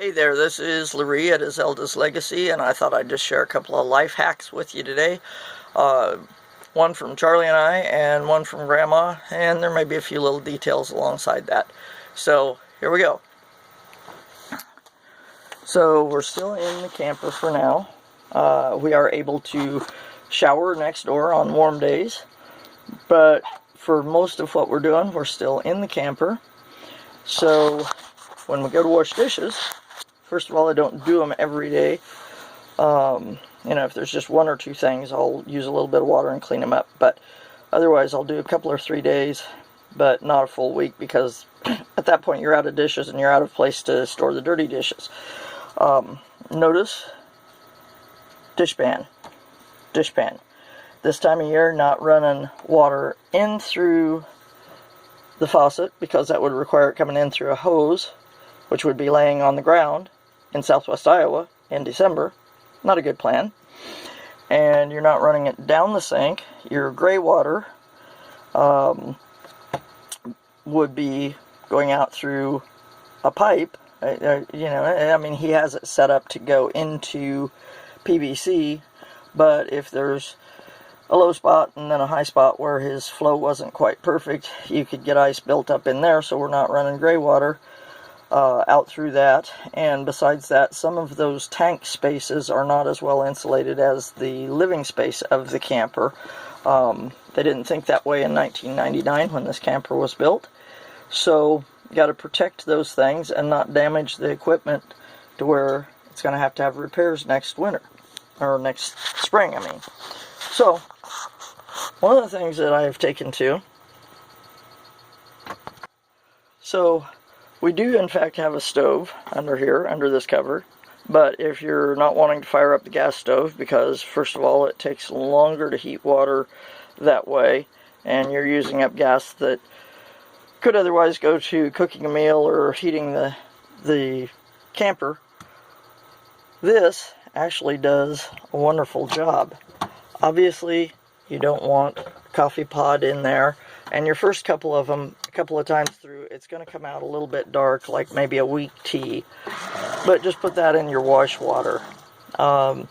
Hey there, this is Charlaree at Azelda's Legacy, and I thought I'd just share a couple of life hacks with you today. One from Charlie and I, and one from Grandma, and there may be a few little details alongside that. So, here we go. So, we're still in the camper for now. We are able to shower next door on warm days, but for most of what we're doing, we're still in the camper. So, when we go to wash dishes, first of all, I don't do them every day. If there's just one or two things, I'll use a little bit of water and clean them up. But otherwise, I'll do a couple or 3 days, but not a full week, because at that point, you're out of dishes and you're out of place to store the dirty dishes. Notice, dishpan. This time of year, not running water in through the faucet, because that would require it coming in through a hose, which would be laying on the ground in southwest Iowa in December. Not a good plan. And you're not running it down the sink. Your gray water would be going out through a pipe. He has it set up to go into PVC, but if there's a low spot and then a high spot where his flow wasn't quite perfect, you could get ice built up in there, so we're not running gray water out through that. And besides that, some of those tank spaces are not as well insulated as the living space of the camper. They didn't think that way in 1999 when this camper was built. So you got to protect those things and not damage the equipment to where it's going to have repairs next winter, or next spring, So one of the things that I have taken to, we do in fact have a stove under here, under this cover, but if you're not wanting to fire up the gas stove, because first of all it takes longer to heat water that way, and you're using up gas that could otherwise go to cooking a meal or heating the camper, this actually does a wonderful job. Obviously you don't want a coffee pod in there, and your first couple of times through, it's going to come out a little bit dark, like maybe a weak tea. But just put that in your wash water. I've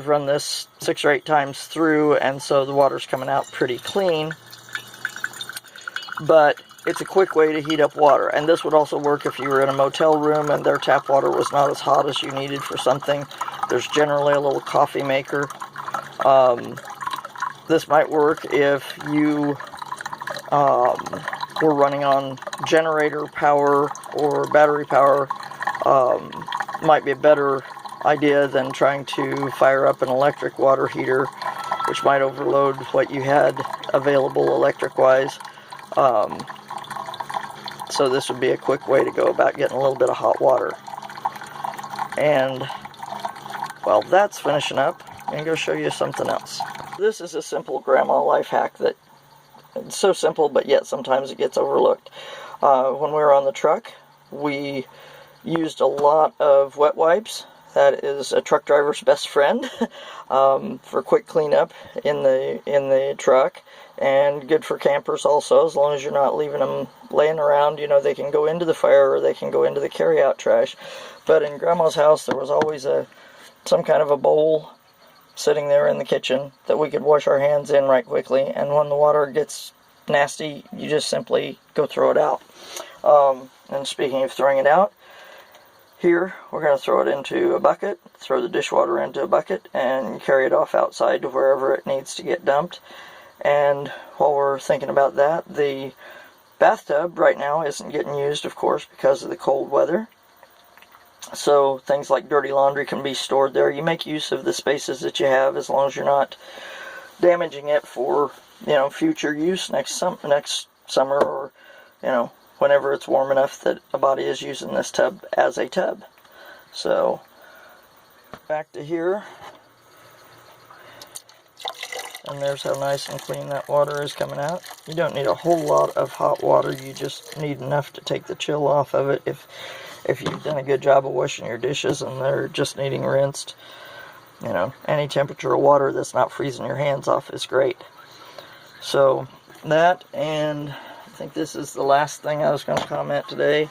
run this 6 or 8 times through, and so the water's coming out pretty clean. But it's a quick way to heat up water. And this would also work if you were in a motel room and their tap water was not as hot as you needed for something. There's generally a little coffee maker. This might work if you were running on generator power or battery power. Might be a better idea than trying to fire up an electric water heater, which might overload what you had available electric-wise. So this would be a quick way to go about getting a little bit of hot water. And while that's finishing up, I'm going to go show you something else. This is a simple grandma life hack that it's so simple, but yet sometimes it gets overlooked. When we were on the truck, we used a lot of wet wipes. That is a truck driver's best friend for quick cleanup in the truck, and good for campers also, as long as you're not leaving them laying around. They can go into the fire or they can go into the carry-out trash. But in Grandma's house, there was always some kind of a bowl sitting there in the kitchen that we could wash our hands in right quickly, and when the water gets nasty, you just simply go throw it out. And speaking of throwing it out, here we're going to throw it into a bucket, throw the dishwater into a bucket, and carry it off outside to wherever it needs to get dumped. And while we're thinking about that, the bathtub right now isn't getting used, of course, because of the cold weather. So things like dirty laundry can be stored there. You make use of the spaces that you have, as long as you're not damaging it for future use next summer, or whenever it's warm enough that a body is using this tub as a tub. So back to here, and there's how nice and clean that water is coming out. You don't need a whole lot of hot water, you just need enough to take the chill off of it. If you've done a good job of washing your dishes and they're just needing rinsed, any temperature of water that's not freezing your hands off is great. So that, and I think this is the last thing I was going to comment today.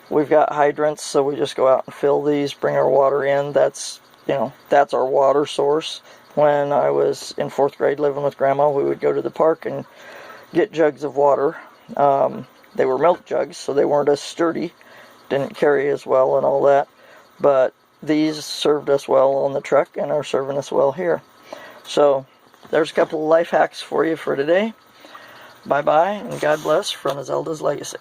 We've got hydrants, so we just go out and fill these, bring our water in. That's, you know, that's our water source. When I was in 4th grade living with Grandma, we would go to the park and get jugs of water. They were milk jugs, so they weren't as sturdy, didn't carry as well and all that. But these served us well on the truck and are serving us well here. So there's a couple of life hacks for you for today. Bye-bye, and God bless from Azelda's Legacy.